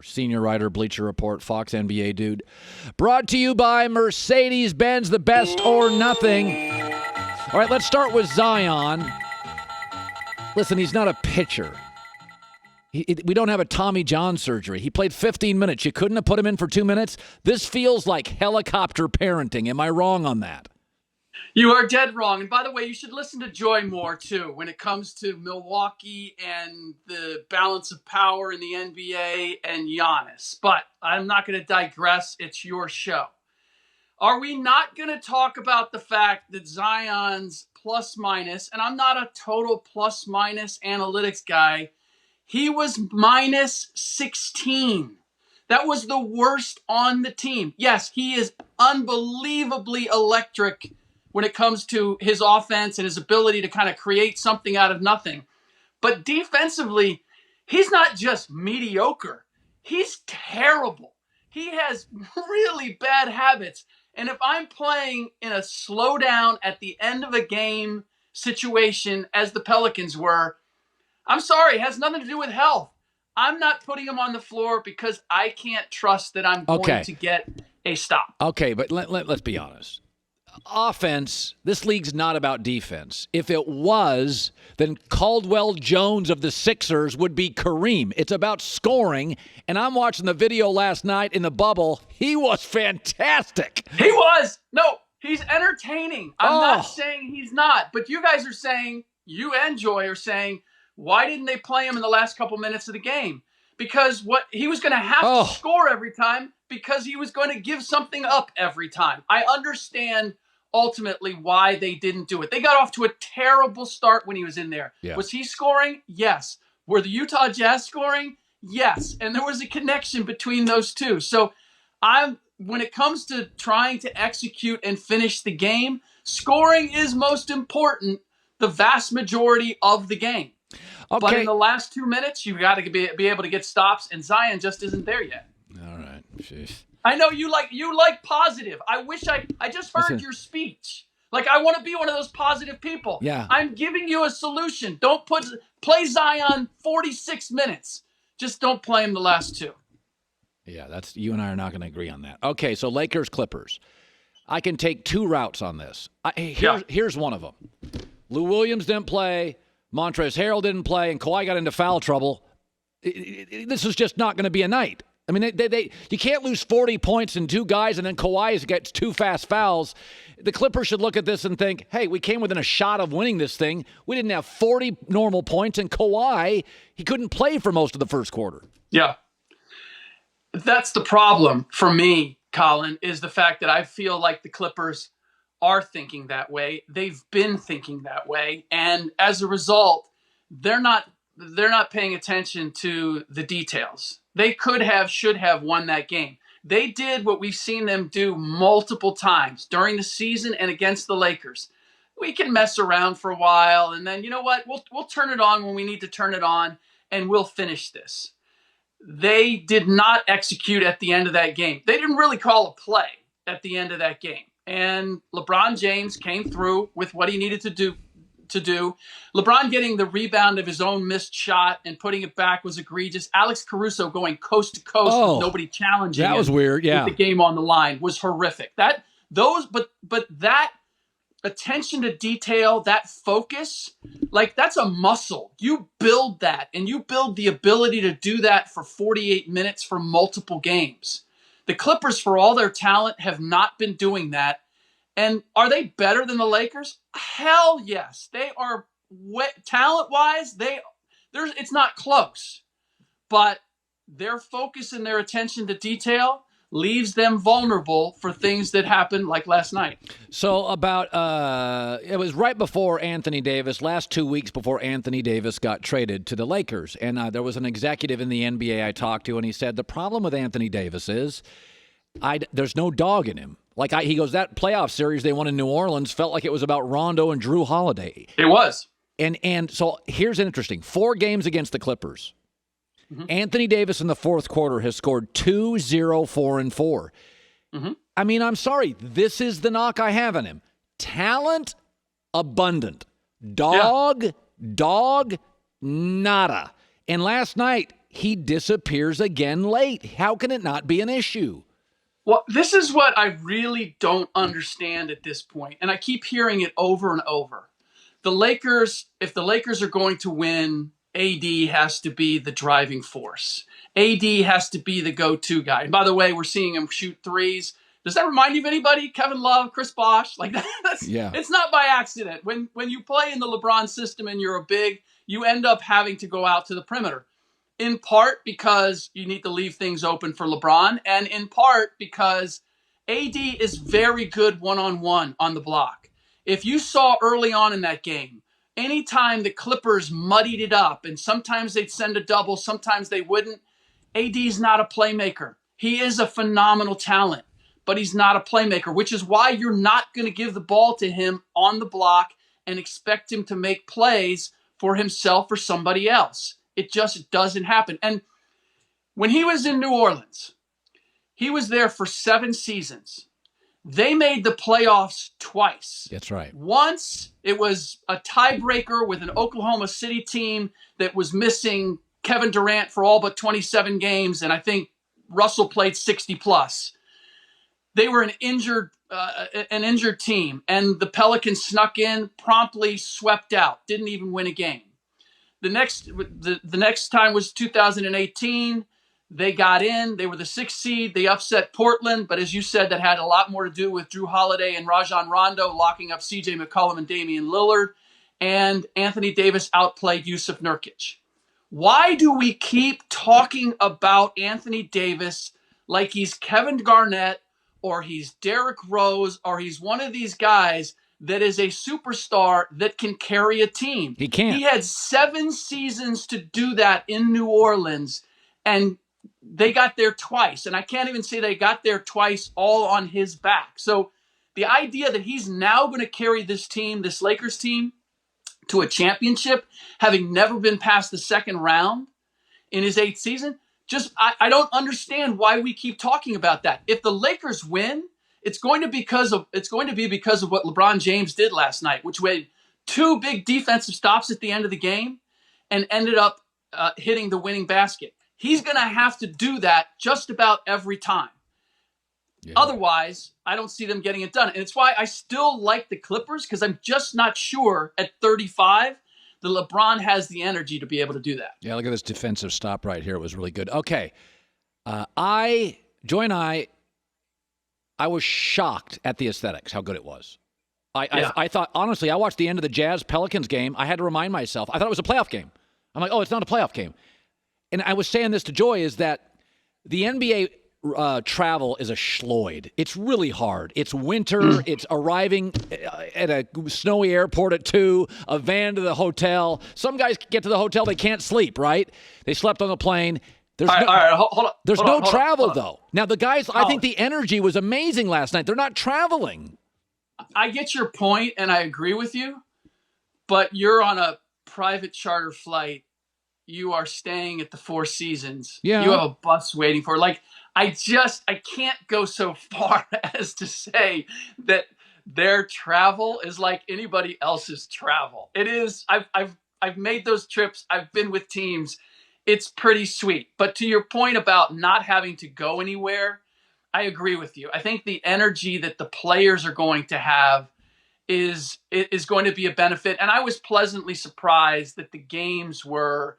senior writer, Bleacher Report, Fox NBA dude. Brought to you by Mercedes-Benz, the best or nothing. All right, let's start with Zion. Listen, he's not a pitcher. We don't have a Tommy John surgery. He played 15 minutes. You couldn't have put him in for 2 minutes? This feels like helicopter parenting. Am I wrong on that? You are dead wrong. And by the way, you should listen to Joy more, too, when it comes to Milwaukee and the balance of power in the NBA and Giannis. But I'm not going to digress. It's your show. Are we not going to talk about the fact that Zion's plus-minus, and I'm not a total plus-minus analytics guy, he was minus 16. That was the worst on the team. Yes, he is unbelievably electric when it comes to his offense and his ability to kind of create something out of nothing. But defensively, he's not just mediocre. He's terrible. He has really bad habits. And if I'm playing in a slow down at the end of a game situation, as the Pelicans were, I'm sorry, it has nothing to do with health. I'm not putting him on the floor because I can't trust that I'm going to get a stop. Okay, but let's be honest. Offense, this league's not about defense. If it was, then Caldwell Jones of the Sixers would be Kareem. It's about scoring, and I'm watching the video last night in the bubble. He was fantastic. He was. No, he's entertaining. I'm not saying he's not, but you guys are saying, you and Joy are saying, why didn't they play him in the last couple minutes of the game? Because he was going to have to score every time because he was going to give something up every time. I understand ultimately why they didn't do it. They got off to a terrible start when he was in there. Yeah. Was he scoring? Yes. Were the Utah Jazz scoring? Yes. And there was a connection between those two. So when it comes to trying to execute and finish the game, scoring is most important the vast majority of the game. Okay. But in the last 2 minutes, you've got to be able to get stops, and Zion just isn't there yet. All right. Jeez. I know you like positive. I wish I just heard your speech. Like, I want to be one of those positive people. Yeah. I'm giving you a solution. Don't play Zion 46 minutes. Just don't play him the last 2. Yeah, you and I are not going to agree on that. Okay, so Lakers Clippers. I can take 2 routes on this. Here's one of them. Lou Williams didn't play. Montrezl Harrell didn't play, and Kawhi got into foul trouble. This is just not going to be a night. I mean, you can't lose 40 points in 2 guys, and then Kawhi gets 2 fast fouls. The Clippers should look at this and think, hey, we came within a shot of winning this thing. We didn't have 40 normal points, and Kawhi, he couldn't play for most of the first quarter. Yeah. That's the problem for me, Colin, is the fact that I feel like the Clippers are thinking that way. They've been thinking that way. And as a result, they're not paying attention to the details. They should have won that game. They did what we've seen them do multiple times during the season and against the Lakers. We can mess around for a while, and then, you know what? We'll turn it on when we need to turn it on, and we'll finish this. They did not execute at the end of that game. They didn't really call a play at the end of that game. And LeBron James came through with what he needed to do. LeBron getting the rebound of his own missed shot and putting it back was egregious. Alex Caruso going coast to coast with nobody challenging him. That was weird, yeah. With the game on the line was horrific. But that attention to detail, that focus, like, that's a muscle. You build that, and you build the ability to do that for 48 minutes for multiple games. The Clippers, for all their talent, have not been doing that. And are they better than the Lakers? Hell yes. They are, talent-wise, it's not close. But their focus and their attention to detail leaves them vulnerable for things that happen like last night. So it was right before Anthony Davis, last 2 weeks before Anthony Davis got traded to the Lakers. And there was an executive in the NBA I talked to, and he said, the problem with Anthony Davis is there's no dog in him. He goes, that playoff series they won in New Orleans felt like it was about Rondo and Drew Holiday. It was. And so here's interesting. 4 games against the Clippers. Mm-hmm. Anthony Davis in the fourth quarter has scored 2, 0, 4, and 4. Mm-hmm. I mean, I'm sorry. This is the knock I have on him. Talent, abundant. Dog, nada. And last night, he disappears again late. How can it not be an issue? Well, this is what I really don't understand at this point, and I keep hearing it over and over. The Lakers, if the Lakers are going to win, AD has to be the driving force. AD has to be the go-to guy. And by the way, we're seeing him shoot threes. Does that remind you of anybody? Kevin Love, Chris Bosh? Like It's not by accident. When you play in the LeBron system and you're a big, you end up having to go out to the perimeter. In part because you need to leave things open for LeBron, and in part because AD is very good one-on-one on the block. If you saw early on in that game, anytime the Clippers muddied it up, and sometimes they'd send a double, sometimes they wouldn't, AD's not a playmaker. He is a phenomenal talent, but he's not a playmaker, which is why you're not going to give the ball to him on the block and expect him to make plays for himself or somebody else. It just doesn't happen. And when he was in New Orleans, he was there for 7 seasons. They made the playoffs twice. That's right. Once it was a tiebreaker with an Oklahoma City team that was missing Kevin Durant for all but 27 games, and I think Russell played 60 plus. They were an injured team, and the Pelicans snuck in, promptly swept out, didn't even win a game. The next time was 2018. They got in. They were the 6th seed. They upset Portland, but as you said, that had a lot more to do with Drew Holiday and Rajon Rondo locking up C.J. McCollum and Damian Lillard, and Anthony Davis outplayed Yusuf Nurkic. Why do we keep talking about Anthony Davis like he's Kevin Garnett or he's Derrick Rose or he's one of these guys that is a superstar that can carry a team? He can't. He had 7 seasons to do that in New Orleans, and they got there twice. And I can't even say they got there twice all on his back. So the idea that he's now going to carry this team, this Lakers team, to a championship, having never been past the second round in his 8th season, I don't understand why we keep talking about that. If the Lakers win, it's going to be because of what LeBron James did last night, which made 2 big defensive stops at the end of the game and ended up hitting the winning basket. He's going to have to do that just about every time. Yeah. Otherwise, I don't see them getting it done. And it's why I still like the Clippers, because I'm just not sure at 35 that LeBron has the energy to be able to do that. Yeah, look at this defensive stop right here. It was really good. Okay. Joy and I was shocked at the aesthetics, how good it was. I thought, honestly, I watched the end of the Jazz-Pelicans game. I had to remind myself. I thought it was a playoff game. I'm like, oh, it's not a playoff game. And I was saying this to Joy, is that the NBA travel is a schloid. It's really hard. It's winter. It's arriving at a snowy airport at 2, a van to the hotel. Some guys get to the hotel, they can't sleep, right? They slept on the plane. There's no travel, though. Now, the guys, I think the energy was amazing last night. They're not traveling. I get your point, and I agree with you, but you're on a private charter flight. You are staying at the Four Seasons. Yeah. You have a bus waiting for. Like, I can't go so far as to say that their travel is like anybody else's travel. It is. I've made those trips. I've been with teams. It's pretty sweet. But to your point about not having to go anywhere, I agree with you. I think the energy that the players are going to have is going to be a benefit. And I was pleasantly surprised that the games were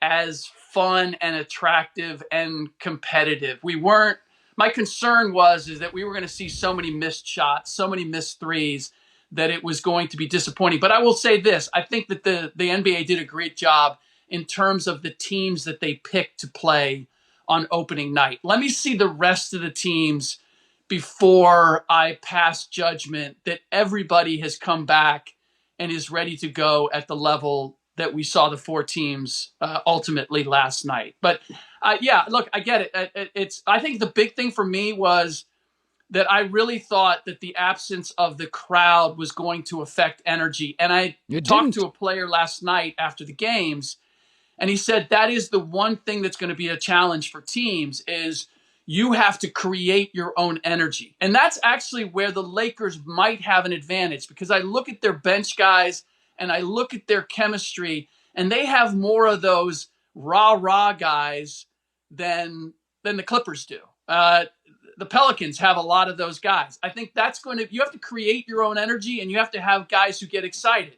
as fun and attractive and competitive. My concern is that we were going to see so many missed shots, so many missed threes, that it was going to be disappointing. But I will say this, I think that the NBA did a great job in terms of the teams that they picked to play on opening night. Let me see the rest of the teams before I pass judgment that everybody has come back and is ready to go at the level that we saw the 4 teams ultimately last night. But look, I get it. I think the big thing for me was that I really thought that the absence of the crowd was going to affect energy. And I talked to a player last night after the games, and he said that is the one thing that's going to be a challenge for teams is you have to create your own energy. And that's actually where the Lakers might have an advantage, because I look at their bench guys and I look at their chemistry, and they have more of those rah guys than the Clippers do. The Pelicans have a lot of those guys. I think you have to create your own energy, and you have to have guys who get excited.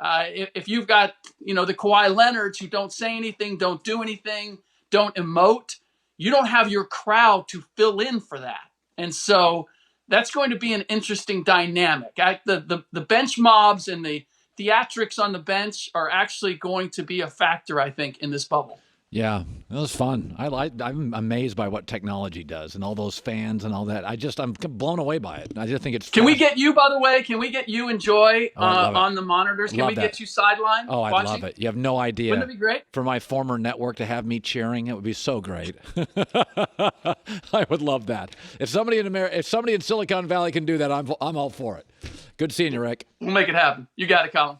If you've got, the Kawhi Leonards who don't say anything, don't do anything, don't emote, you don't have your crowd to fill in for that. And so that's going to be an interesting dynamic. The bench mobs and the theatrics on the bench are actually going to be a factor, I think, in this bubble. Yeah, it was fun. I'm amazed by what technology does and all those fans and all that. I'm blown away by it. I just think it's. Can we get you, by the way? Can we get you and Joy on the monitors? Can we get you sidelined? Oh, I'd love it. You have no idea. Wouldn't it be great? For my former network to have me cheering, it would be so great. I would love that. If somebody in Silicon Valley can do that, I'm all for it. Good seeing you, Rick. We'll make it happen. You got it, Colin.